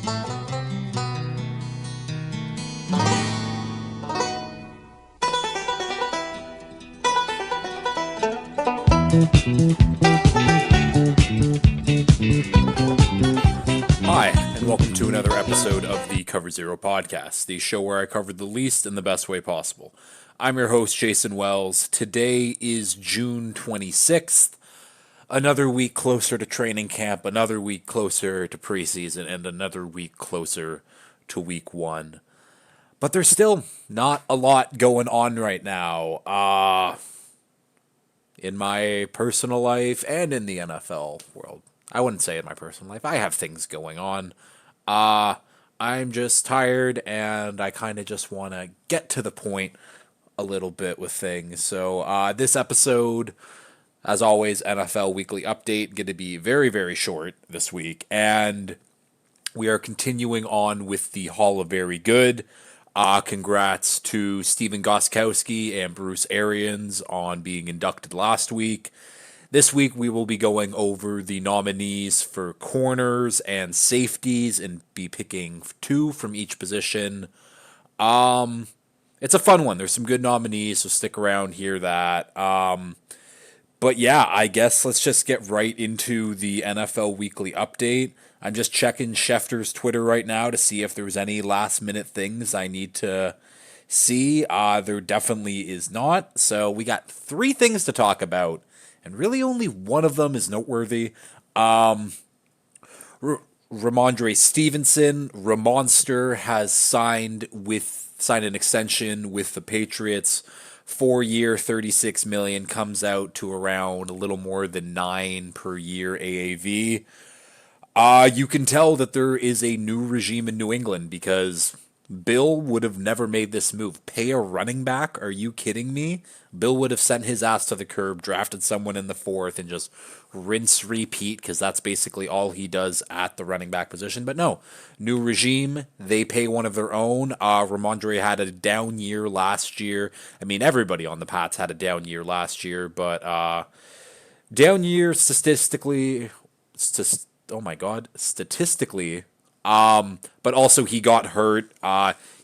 Hi, and welcome to another episode of the Cover Zero podcast, the show where I cover the least in the best way possible. I'm your host, Jason Wells. Today is June 26th. Another week closer to training camp, another week closer to preseason, and another week closer to week one. But there's still not a lot going on right now. In my personal life and in the NFL world. I wouldn't say in my personal life. I have things going on. I'm just tired and I kind of just want to get to the point a little bit with things. So, this episode, as always, NFL Weekly Update, going to be very, very short this week. And we are continuing on with the Hall of Very Good. Congrats to Stephen Gostkowski and Bruce Arians on being inducted last week. This week we will be going over the nominees for corners and safeties and be picking two from each position. It's a fun one. There's some good nominees, so stick around, hear that. But yeah, I guess let's just get right into the NFL Weekly Update. I'm just checking Schefter's Twitter right now to see if there's any last minute things I need to see. There definitely is not. So we got three things to talk about, and really only one of them is noteworthy. Ramondre Stevenson, Ramonster, has signed an extension with the Patriots. 4-year, $36 million, comes out to around a little more than 9 per year AAV. You can tell that there is a new regime in New England because Bill would have never made this move. Pay a running back? Are you kidding me? Bill would have sent his ass to the curb, drafted someone in the fourth, and just rinse, repeat, because that's basically all he does at the running back position. But no, new regime, they pay one of their own. Ramondre had a down year last year. I mean, everybody on the Pats had a down year last year, but down year statistically, oh my god, statistically. But also he got hurt.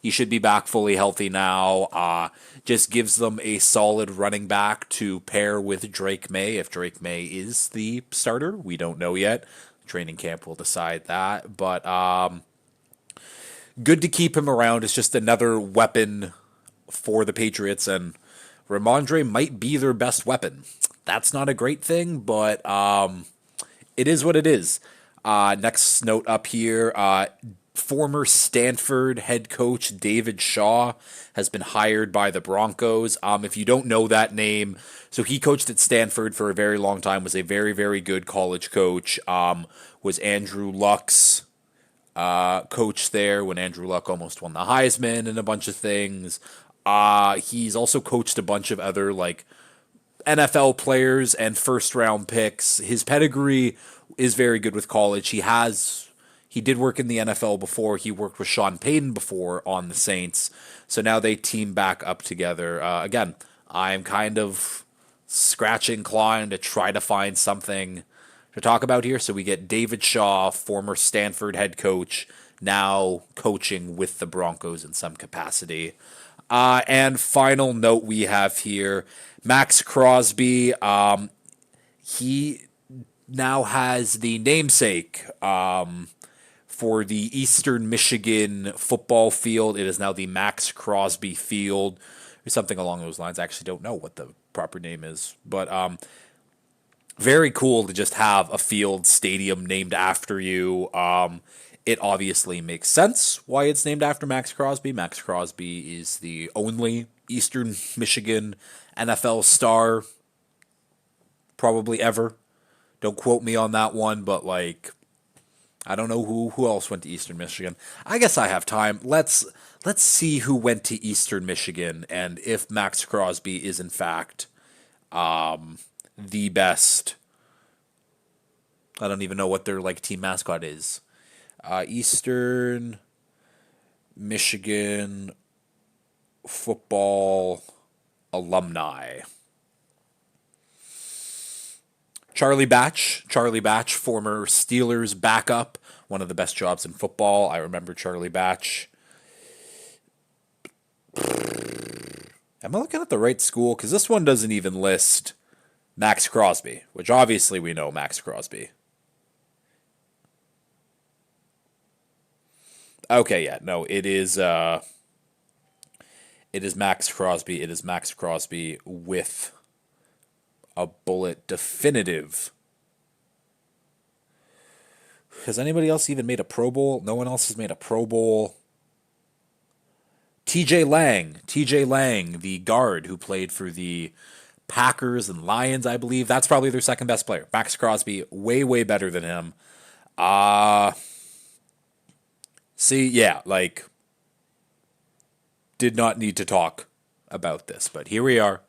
He should be back fully healthy now. Just gives them a solid running back to pair with Drake May. If Drake May is the starter, we don't know yet. Training camp will decide that. But good to keep him around. It's just another weapon for the Patriots, and Ramondre might be their best weapon. That's not a great thing, but it is what it is. Next note up here, former Stanford head coach David Shaw has been hired by the Broncos. If you don't know that name, so he coached at Stanford for a very long time, was a very, very good college coach, was Andrew Luck's coach there when Andrew Luck almost won the Heisman and a bunch of things. He's also coached a bunch of other, like, NFL players and first round picks. His pedigree is very good with college. He did work in the NFL before. He worked with Sean Payton before on the Saints. So now they team back up together. Again, I'm kind of scratching, clawing to try to find something to talk about here. So we get David Shaw, former Stanford head coach, now coaching with the Broncos in some capacity. And final note we have here, Max Crosby. He now has the namesake for the Eastern Michigan football field. It is now the Max Crosby Field, or something along those lines. I actually don't know what the proper name is, but very cool to just have a field stadium named after you. It obviously makes sense why it's named after Max Crosby. Max Crosby is the only Eastern Michigan NFL star probably ever. Don't quote me on that one, but like, I don't know who else went to Eastern Michigan. I guess I have time. Let's see who went to Eastern Michigan and if Max Crosby is in fact the best. I don't even know what their like team mascot is. Eastern Michigan football alumni. Charlie Batch, former Steelers backup, one of the best jobs in football. I remember Charlie Batch. Am I looking at the right school? Because this one doesn't even list Max Crosby, which obviously we know Max Crosby. Okay, yeah, no, it is Max Crosby. It is Max Crosby with a bullet definitive. Has anybody else even made a Pro Bowl? No one else has made a Pro Bowl. TJ Lang, the guard who played for the Packers and Lions, I believe. That's probably their second best player. Max Crosby, way, way better than him. Uh, See, yeah, like, did not need to talk about this, but here we are.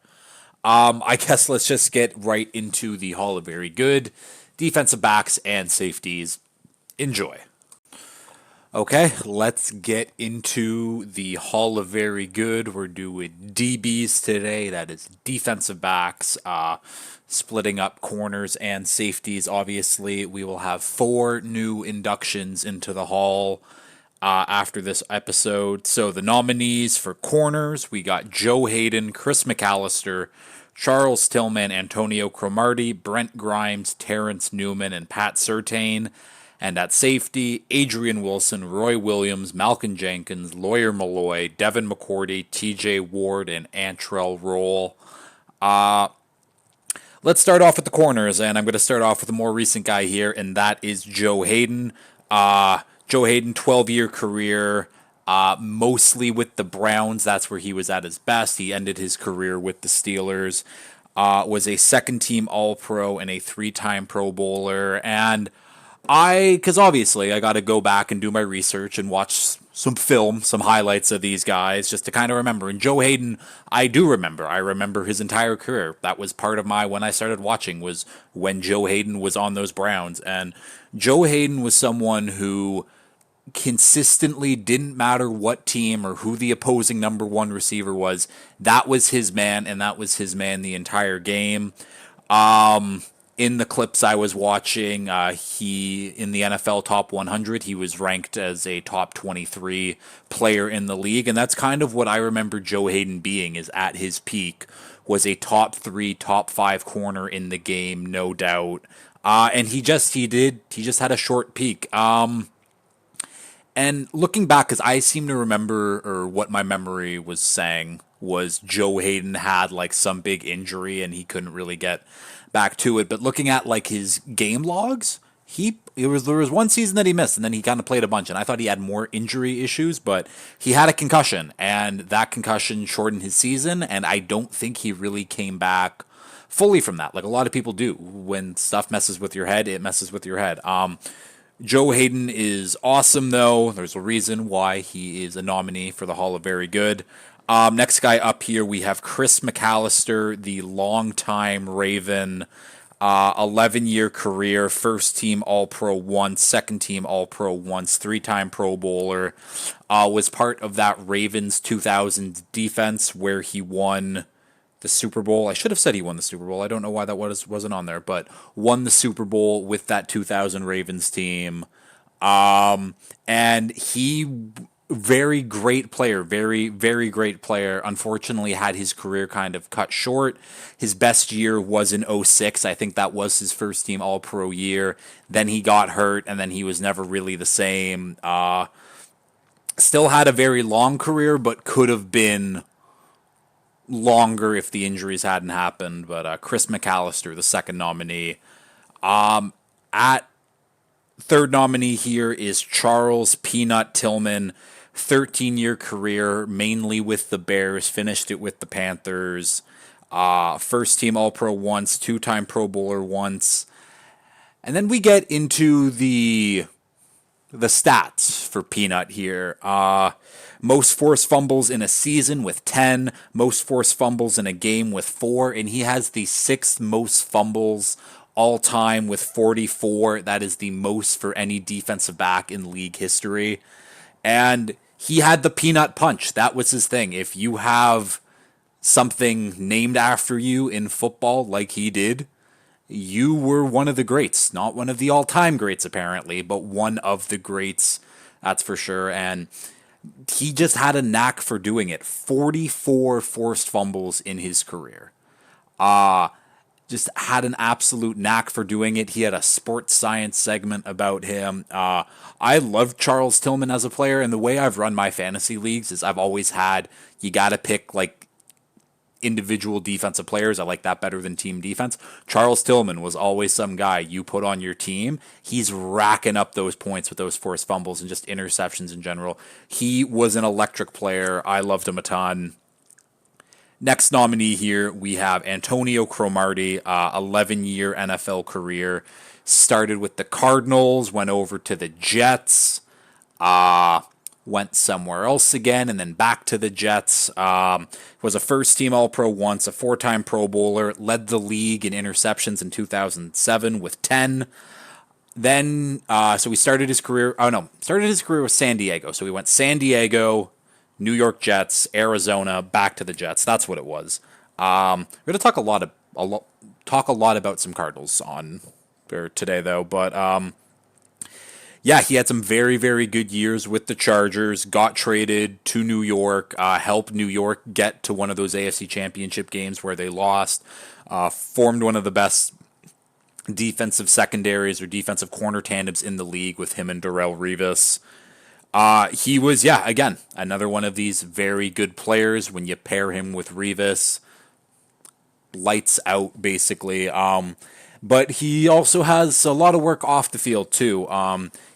I guess let's just get right into the Hall of Very Good defensive backs and safeties. Enjoy. Okay, let's get into the Hall of Very Good. We're doing DBs today. That is defensive backs, splitting up corners and safeties. Obviously, we will have 4 new inductions into the Hall after this episode. So the nominees for corners, we got Joe Hayden, Chris McAllister, Charles Tillman, Antonio Cromartie, Brent Grimes, Terrence Newman, and Pat Surtain. And at safety, Adrian Wilson, Roy Williams, Malcolm Jenkins, Lawyer Malloy, Devin McCourty, TJ Ward, and Antrell Roll. Let's start off with the corners, and I'm going to start off with a more recent guy here, and that is Joe Hayden. Joe Hayden, 12-year career, mostly with the Browns. That's where he was at his best. He ended his career with the Steelers. Was a second-team All-Pro and a 3-time Pro Bowler, and because obviously I got to go back and do my research and watch some film, some highlights of these guys just to kind of remember. And Joe Hayden, I do remember. I remember his entire career. That was part of when I started watching was when Joe Hayden was on those Browns. And Joe Hayden was someone who consistently didn't matter what team or who the opposing number 1 receiver was. That was his man, and that was his man the entire game. In the clips I was watching, he in the NFL Top 100, he was ranked as a top 23 player in the league, and that's kind of what I remember Joe Hayden being. Is at his peak was a top 3, top 5 corner in the game, no doubt. And he just had a short peak. And looking back, because I seem to remember, or what my memory was saying, was Joe Hayden had like some big injury and he couldn't really get back to it. But looking at like his game logs, there was one season that he missed, and then he kind of played a bunch. And I thought he had more injury issues, but he had a concussion, and that concussion shortened his season. And I don't think he really came back fully from that. Like a lot of people do, when stuff messes with your head, it messes with your head. Joe Hayden is awesome, though. There's a reason why he is a nominee for the Hall of Very Good. Next guy up here, we have Chris McAllister, the longtime Raven, 11-year career, first-team All-Pro once, second-team All-Pro once, 3-time Pro Bowler. Was part of that Ravens 2000 defense where he won the Super Bowl. I should have said he won the Super Bowl. I don't know why that wasn't on there, but won the Super Bowl with that 2000 Ravens team. And he, very great player, very, very great player. Unfortunately, had his career kind of cut short. His best year was in 06. I think that was his first team All-Pro year. Then he got hurt, and then he was never really the same. Still had a very long career, but could have been longer if the injuries hadn't happened. But Chris McAllister, the second nominee. At third nominee here is Charles Peanut Tillman, 13-year career, mainly with the Bears, finished it with the Panthers. First team All-Pro once, 2-time Pro Bowler once. And then we get into the stats for Peanut here. Most forced fumbles in a season with 10, most forced fumbles in a game with 4, and he has the 6th most fumbles all time with 44. That is the most for any defensive back in league history. And he had the peanut punch. That was his thing. If you have something named after you in football like he did, you were one of the greats, not one of the all-time greats apparently, but one of the greats, that's for sure. And he just had a knack for doing it. 44 forced fumbles in his career. Just had an absolute knack for doing it. He had a sports science segment about him. I love Charles Tillman as a player, and the way I've run my fantasy leagues is I've always had you got to pick like individual defensive players. I like that better than team defense. Charles Tillman was always some guy you put on your team. He's racking up those points with those forced fumbles and just interceptions in general. He was an electric player. I loved him a ton. Next nominee here, we have Antonio Cromartie, 11-year NFL career. Started with the Cardinals, went over to the Jets, went somewhere else again, and then back to the Jets. Was a first-team All-Pro once, a four-time Pro Bowler, led the league in interceptions in 2007 with 10. Then, so he started his career, started his career with San Diego. So he went San Diego, New York Jets, Arizona, back to the Jets. That's what it was. We're going to talk a lot about some Cardinals on today, though. But yeah, he had some very, very good years with the Chargers. Got traded to New York, helped New York get to one of those AFC Championship games where they lost. Formed one of the best defensive secondaries or defensive corner tandems in the league with him and Darrelle Revis. He was, again, another one of these very good players. When you pair him with Revis, lights out, basically. But he also has a lot of work off the field, too.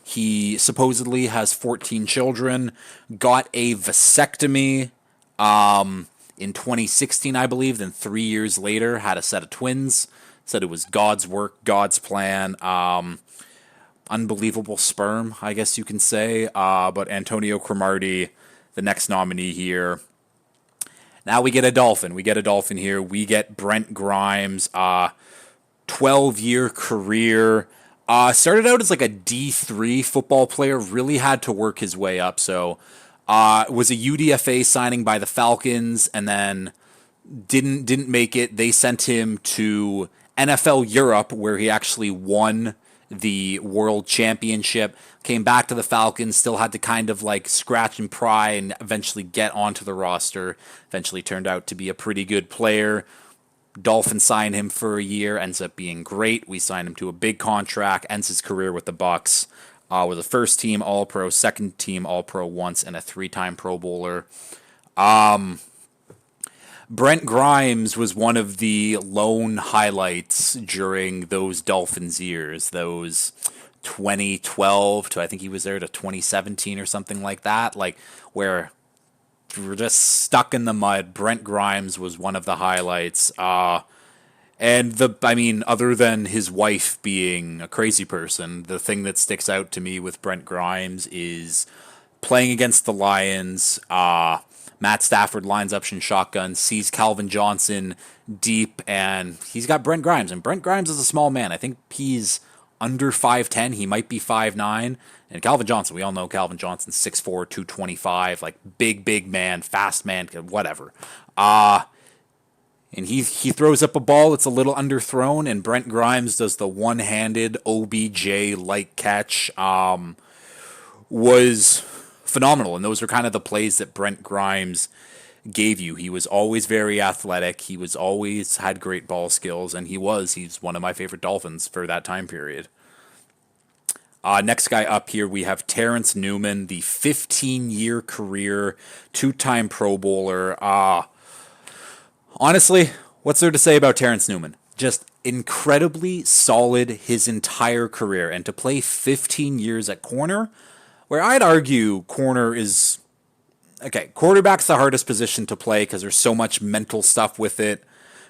He supposedly has 14 children, got a vasectomy in 2016, I believe. Then 3 years later, had a set of twins. Said it was God's work, God's plan. Unbelievable sperm, I guess you can say. But Antonio Cromartie, the next nominee here. Now we get a Dolphin. We get a Dolphin here. We get Brent Grimes, 12-year career. Started out as like a D3 football player. Really had to work his way up. So was a UDFA signing by the Falcons, and then didn't make it. They sent him to NFL Europe, where he actually won the World Championship. Came back to the Falcons, still had to kind of like scratch and pry and eventually get onto the roster. Eventually turned out to be a pretty good player. Dolphins signed him for a year, ends up being great. We signed him to a big contract, ends his career with the Bucs. Was a first-team All-Pro, second-team All-Pro once, and a three-time Pro Bowler. Brent Grimes was one of the lone highlights during those Dolphins years, those 2012 to I think he was there to 2017 or something like that, like where we were just stuck in the mud. Brent Grimes was one of the highlights. Other than his wife being a crazy person, the thing that sticks out to me with Brent Grimes is playing against the Lions. Matt Stafford lines up in shotgun, sees Calvin Johnson deep, and he's got Brent Grimes. And Brent Grimes is a small man. I think he's under 5'10". He might be 5'9". And Calvin Johnson, we all know Calvin Johnson's 6'4", 225, like big man, fast man, whatever. And he throws up a ball. It's a little underthrown, and Brent Grimes does the one-handed OBJ-like catch. Was phenomenal, and those are kind of the plays that Brent Grimes gave you. He was always very athletic. He was always had great ball skills, and he's one of my favorite Dolphins for that time period. Next guy up here, we have Terrence Newman, the 15-year career, two-time Pro Bowler. Honestly, what's there to say about Terrence Newman? Just incredibly solid his entire career, and to play 15 years at corner, where I'd argue corner is... Okay, quarterback's the hardest position to play because there's so much mental stuff with it.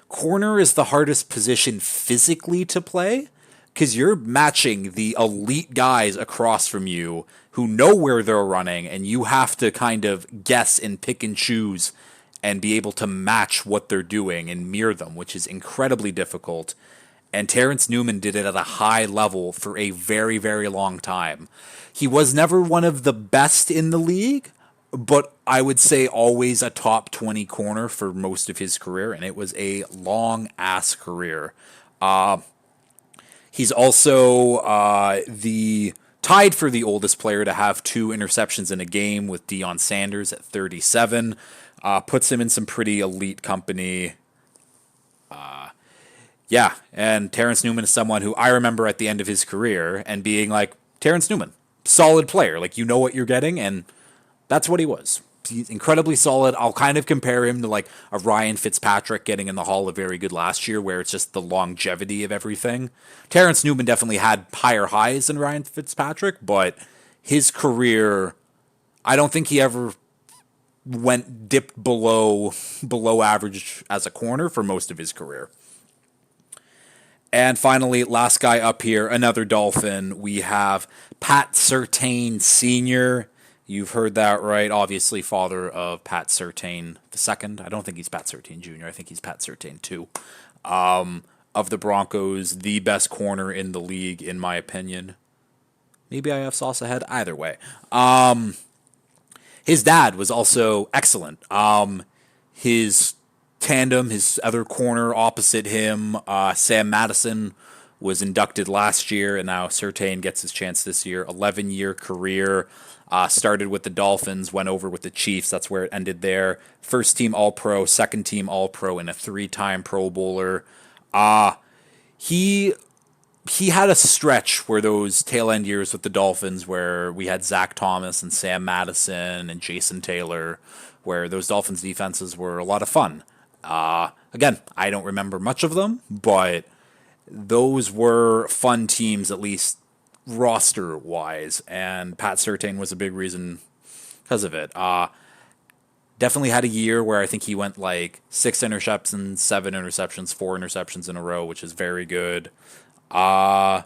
Corner is the hardest position physically to play because you're matching the elite guys across from you who know where they're running, and you have to kind of guess and pick and choose and be able to match what they're doing and mirror them, which is incredibly difficult. And Terrence Newman did it at a high level for a very, very long time. He was never one of the best in the league, but I would say always a top 20 corner for most of his career, and it was a long-ass career. He's also the tied for the oldest player to have 2 interceptions in a game with Deion Sanders at 37. Puts him in some pretty elite company. Yeah, and Terrence Newman is someone who I remember at the end of his career and being like, Terrence Newman, solid player. Like, you know what you're getting, and that's what he was. He's incredibly solid. I'll kind of compare him to like a Ryan Fitzpatrick getting in the Hall of Very Good last year, where it's just the longevity of everything. Terrence Newman definitely had higher highs than Ryan Fitzpatrick, but his career, I don't think he ever went dipped below average as a corner for most of his career. And finally, last guy up here, another Dolphin. We have Pat Surtain Sr. You've heard that right. Obviously, father of Pat Surtain II. I don't think he's Pat Surtain Jr. I think he's Pat Surtain II. Of the Broncos, the best corner in the league, in my opinion. Maybe I have sauce ahead. Either way. His dad was also excellent. His tandem, his other corner opposite him, Sam Madison, was inducted last year, and now Surtain gets his chance this year. 11-year career. Started with the Dolphins, went over with the Chiefs. That's where it ended there. First team All-Pro, second team All-Pro, and a 3-time Pro Bowler. He he had a stretch where those tail end years with the Dolphins where we had Zach Thomas and Sam Madison and Jason Taylor, where those Dolphins defenses were a lot of fun. Again, I don't remember much of them, but those were fun teams, at least roster wise, and Pat Surtain was a big reason because of it. Definitely had a year where I think he went like 6 interceptions, 7 interceptions, 4 interceptions in a row, which is very good. Yeah,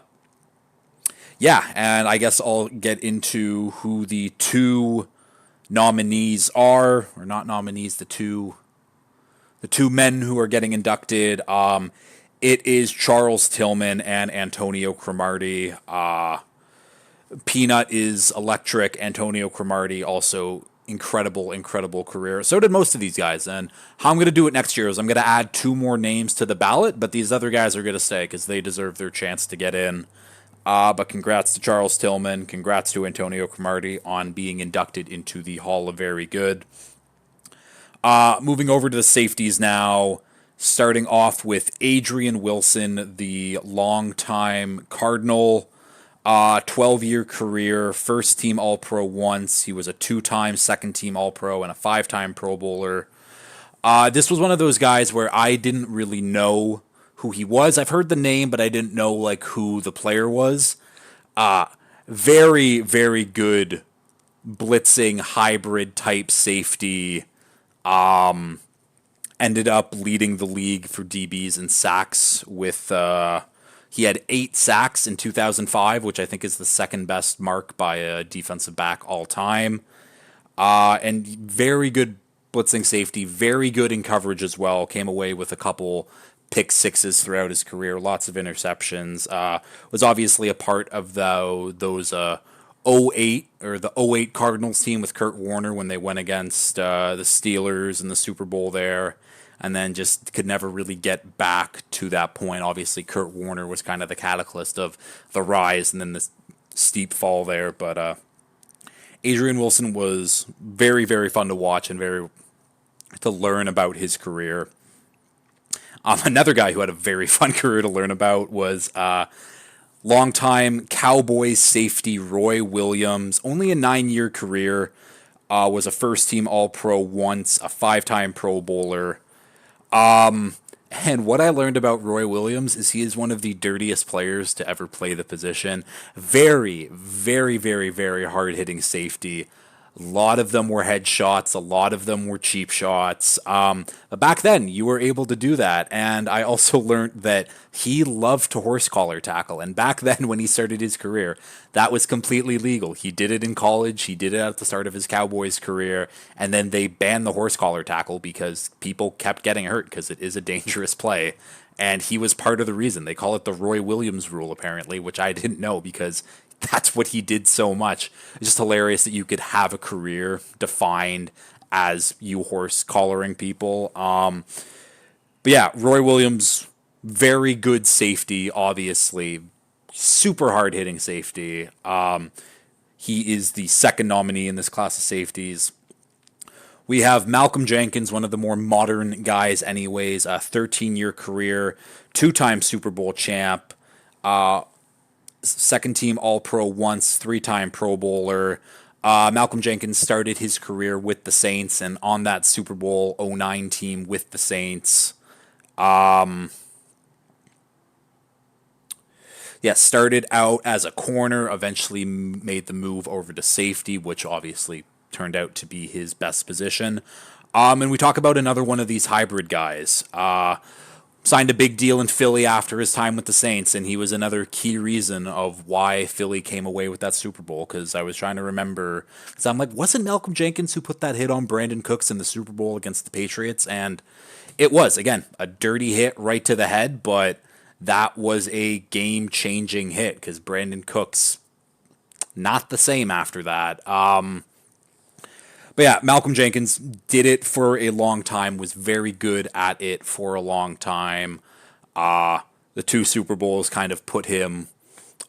and I guess I'll get into who the two nominees are, or not nominees, the two men who are getting inducted. It is Charles Tillman and Antonio Cromartie. Peanut is electric. Antonio Cromartie also incredible career. So did most of these guys. And how I'm going to do it next year is I'm going to add 2 more names to the ballot, but these other guys are going to stay because they deserve their chance to get in. But congrats to Charles Tillman. Congrats to Antonio Cromartie on being inducted into the Hall of Very Good. Moving over to the safeties now. Starting off with Adrian Wilson, the longtime Cardinal. 12-year career, first team All-Pro once. He was a 2-time second team All-Pro and a 5-time Pro Bowler. This was one of those guys where I didn't really know who he was. I've heard the name, but I didn't know like who the player was. Very, very good blitzing hybrid type safety. Ended up leading the league for DBs and sacks with he had 8 sacks in 2005, which I think is the second best mark by a defensive back all time. And very good blitzing safety, very good in coverage as well. Came away with a couple pick sixes throughout his career, lots of interceptions. Was obviously a part of those 08 or the '08 Cardinals team with Kurt Warner when they went against the Steelers in the Super Bowl there. And then just could never really get back to that point. Obviously, Kurt Warner was kind of the catalyst of the rise and then the steep fall there. But Adrian Wilson was very, very fun to watch and very to learn about his career. Another guy who had a very fun career to learn about was longtime Cowboys safety Roy Williams. Only a 9-year career. Was a first-team All-Pro once, a 5-time Pro Bowler. And what I learned about Roy Williams is he is one of the dirtiest players to ever play the position. Very, very, very, very hard-hitting safety. A lot of them were headshots. A lot of them were cheap shots. But back then, you were able to do that. And I also learned that he loved to horse collar tackle. And back then, when he started his career, that was completely legal. He did it in college. He did it at the start of his Cowboys career. And then they banned the horse collar tackle because people kept getting hurt because it is a dangerous play. And he was part of the reason. They call it the Roy Williams rule, apparently, which I didn't know because that's what he did so much. It's just hilarious that you could have a career defined as you horse collaring people. But yeah, Roy Williams, very good safety, obviously. super hard hitting safety. He is the second nominee in this class of safeties. We have Malcolm Jenkins, one of the more modern guys, anyways. A 13-year career, two-time Super Bowl champ, second team All Pro once, three-time Pro Bowler. Malcolm Jenkins started his career with the Saints and on that Super Bowl '09 team with the Saints. Yeah, started out as a corner, eventually made the move over to safety, which obviously turned out to be his best position. And we talk about another one of these hybrid guys. Signed a big deal in Philly after his time with the Saints, and he was another key reason of why Philly came away with that Super Bowl, because I was trying to remember, because I'm like, wasn't Malcolm Jenkins who put that hit on Brandon Cooks in the Super Bowl against the Patriots? And it was, again, a dirty hit right to the head, but that was a game-changing hit, because Brandon Cooks, not the same after that. But yeah, Malcolm Jenkins did it for a long time, was very good at it for a long time. The two Super Bowls kind of put him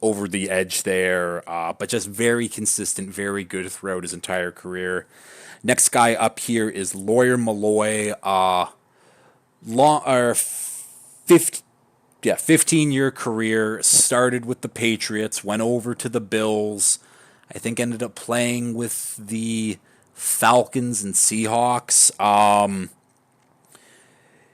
over the edge there, but just very consistent, very good throughout his entire career. Next guy up here is Lawyer Malloy, long or 15-year career, started with the Patriots, went over to the Bills, I think ended up playing with the Falcons and Seahawks.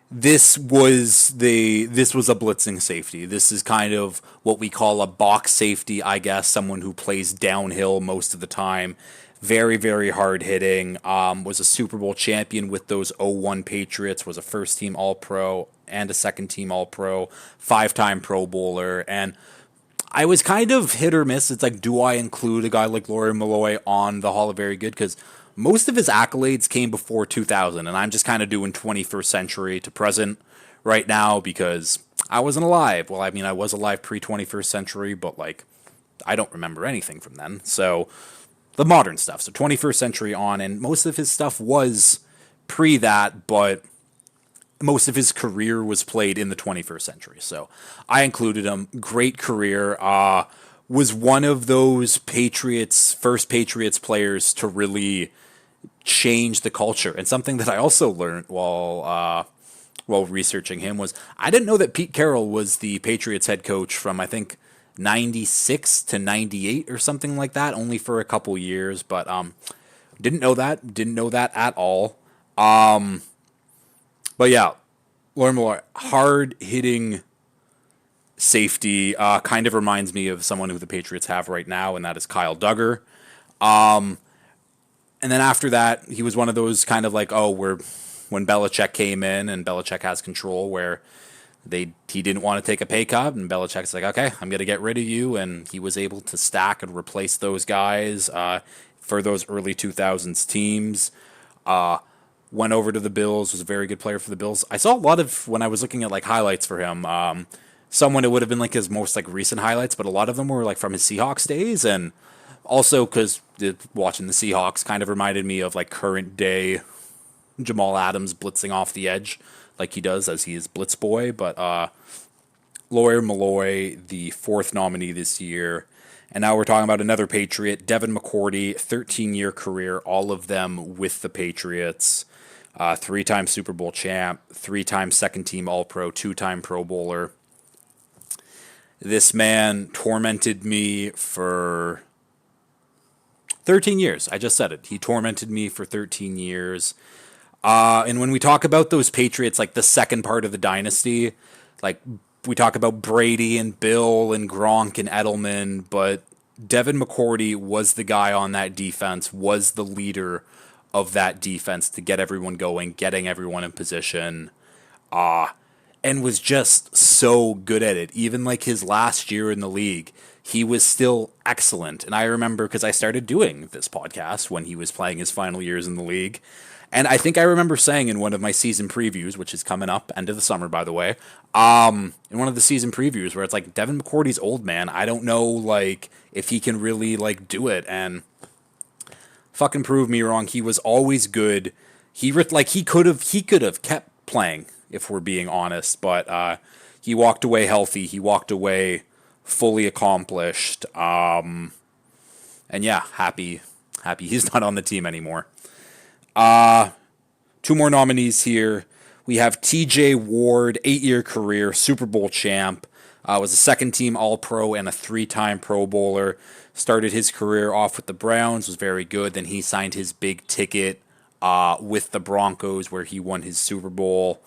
This was a blitzing safety. This is kind of what we call a box safety, I guess, someone who plays downhill most of the time. Very, very hard hitting. Was a Super Bowl champion with those '01 Patriots. Was a first team All Pro and a second team All Pro. 5-time Pro Bowler. And I was kind of hit or miss. It's like, do I include a guy like Lawyer Malloy on the Hall of Very Good? Because most of his accolades came before 2000, and I'm just kind of doing 21st century to present right now because I wasn't alive. Well, I mean, I was alive pre-21st century, but like, I don't remember anything from then. So the modern stuff. So 21st century on, and most of his stuff was pre that, but most of his career was played in the 21st century. So I included him. Great career. Was one of those first Patriots players to really change the culture. And something that I also learned while researching him was I didn't know that Pete Carroll was the Patriots head coach from, I think, 96 to 98 or something like that, only for a couple years. But didn't know that at all. But yeah, Lawyer Malloy, hard hitting safety, kind of reminds me of someone who the Patriots have right now, and that is Kyle Duggar. And then after that, he was one of those kind of like, when Belichick came in and Belichick has control, where he didn't want to take a pay cut, and Belichick's like, okay, I'm going to get rid of you, and he was able to stack and replace those guys for those early 2000s teams. Went over to the Bills, was a very good player for the Bills. I saw a lot of, when I was looking at like highlights for him, someone it would have been like his most like recent highlights, but a lot of them were like from his Seahawks days, and also because watching the Seahawks kind of reminded me of like current day Jamal Adams blitzing off the edge like he does as he is Blitz Boy. But Lawyer Malloy, the fourth nominee this year. And now we're talking about another Patriot, Devin McCourty, 13-year career, all of them with the Patriots. 3-time Super Bowl champ, 3-time second team All-Pro, 2-time Pro Bowler. This man tormented me for 13 years. I just said it. He tormented me for 13 years. And when we talk about those Patriots, like the second part of the dynasty, like we talk about Brady and Bill and Gronk and Edelman, but Devin McCourty was the guy on that defense, was the leader of that defense to get everyone going, getting everyone in position, and was just so good at it. Even like his last year in the league, he was still excellent. And I remember because I started doing this podcast when he was playing his final years in the league. And I think I remember saying in one of my season previews, which is coming up, end of the summer, by the way, in one of the season previews where it's like, Devin McCourty's old, man. I don't know, like, if he can really, like, do it. And fucking prove me wrong. He was always good. He could have kept playing, if we're being honest. But he walked away healthy. He walked away fully accomplished. And yeah, happy he's not on the team anymore. Two more nominees here. We have T.J. Ward, 8-year career, Super Bowl champ. Was a second-team All-Pro and a 3-time Pro Bowler. Started his career off with the Browns, was very good. Then he signed his big ticket with the Broncos, where he won his Super Bowl.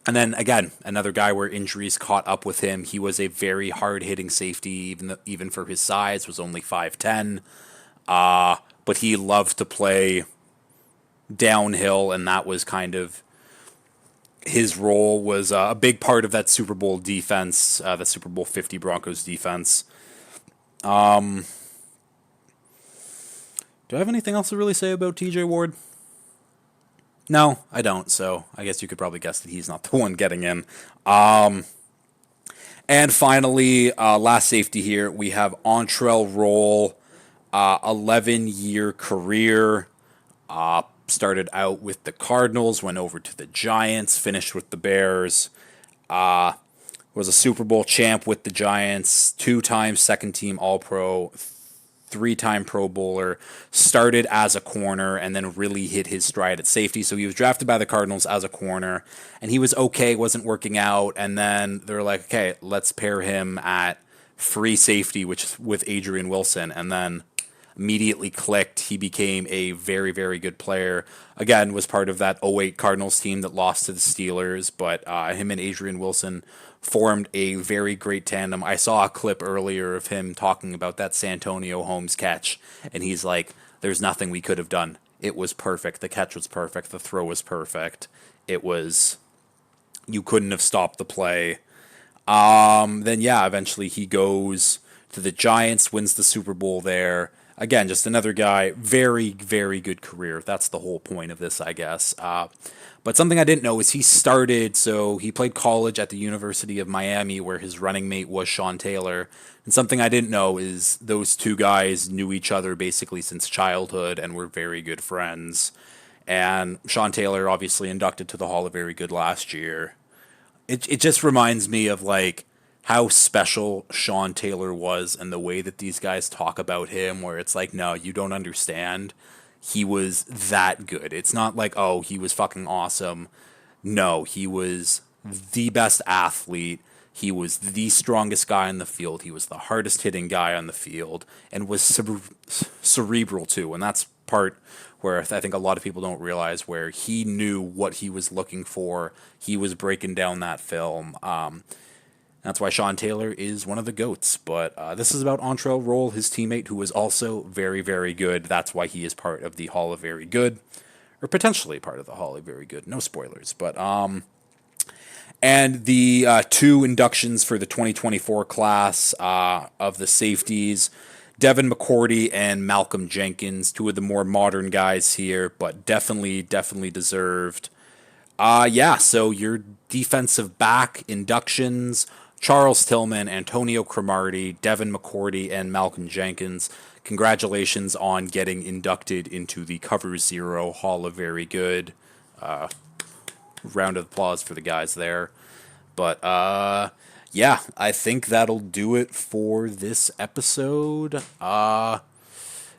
And then again, another guy where injuries caught up with him. He was a very hard-hitting safety, even for his size. Was only 5'10", but he loved to play downhill, and that was kind of his role. Was a big part of that Super Bowl defense, the Super Bowl 50 Broncos defense. Do I have anything else to really say about TJ Ward? No, I don't, so I guess you could probably guess that he's not the one getting in. And finally, last safety here, we have Antrell Roll, 11-year career. Started out with the Cardinals, went over to the Giants, finished with the Bears. Was a Super Bowl champ with the Giants, 2-time second-team All-Pro, 3-time Pro Bowler. Started as a corner and then really hit his stride at safety. So he was drafted by the Cardinals as a corner, and he was okay, wasn't working out. And then they're like, okay, let's pair him at free safety, which with Adrian Wilson, and then immediately clicked. He became a very, very good player. Again, was part of that '08 Cardinals team that lost to the Steelers, but him and Adrian Wilson formed a very great tandem. I saw a clip earlier of him talking about that Santonio Holmes catch, and he's like, there's nothing we could have done. It was perfect. The catch was perfect. The throw was perfect. It was, you couldn't have stopped the play. Then, yeah, eventually he goes to the Giants, wins the Super Bowl there. Again, just another guy, very, very good career. That's the whole point of this, I guess. But something I didn't know is he played college at the University of Miami, where his running mate was Sean Taylor. And something I didn't know is those two guys knew each other basically since childhood and were very good friends. And Sean Taylor obviously inducted to the Hall of Very Good last year. It just reminds me of like how special Sean Taylor was and the way that these guys talk about him, where it's like, no, you don't understand. He was that good. It's not like, oh, he was fucking awesome. No, he was the best athlete. He was the strongest guy on the field. He was the hardest hitting guy on the field, and was cerebral too. And that's part where I think a lot of people don't realize, where he knew what he was looking for. He was breaking down that film. That's why Sean Taylor is one of the GOATs. But this is about Antrell Roll, his teammate, who was also very, very good. That's why he is part of the Hall of Very Good, or potentially part of the Hall of Very Good. No spoilers. But and the two inductions for the 2024 class of the safeties, Devin McCourty and Malcolm Jenkins, two of the more modern guys here, but definitely deserved. So your defensive back inductions: Charles Tillman, Antonio Cromartie, Devin McCourty, and Malcolm Jenkins. Congratulations on getting inducted into the Cover Zero Hall of Very Good. Round of applause for the guys there. But, I think that'll do it for this episode.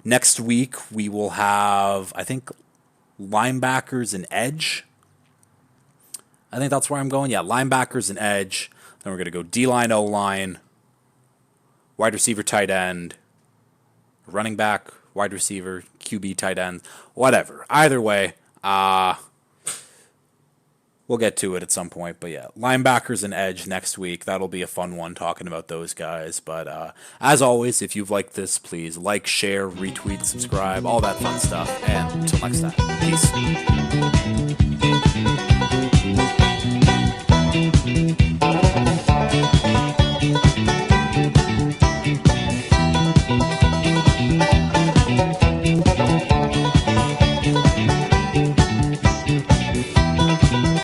Next week, we will have, I think, linebackers and edge. I think that's where I'm going. Yeah, linebackers and edge. Then we're going to go D-line, O-line, wide receiver, tight end, running back, wide receiver, QB, tight end, whatever. Either way, we'll get to it at some point. But yeah, linebackers and edge next week. That'll be a fun one, talking about those guys. But as always, if you've liked this, please like, share, retweet, subscribe, all that fun stuff. And until next time, peace.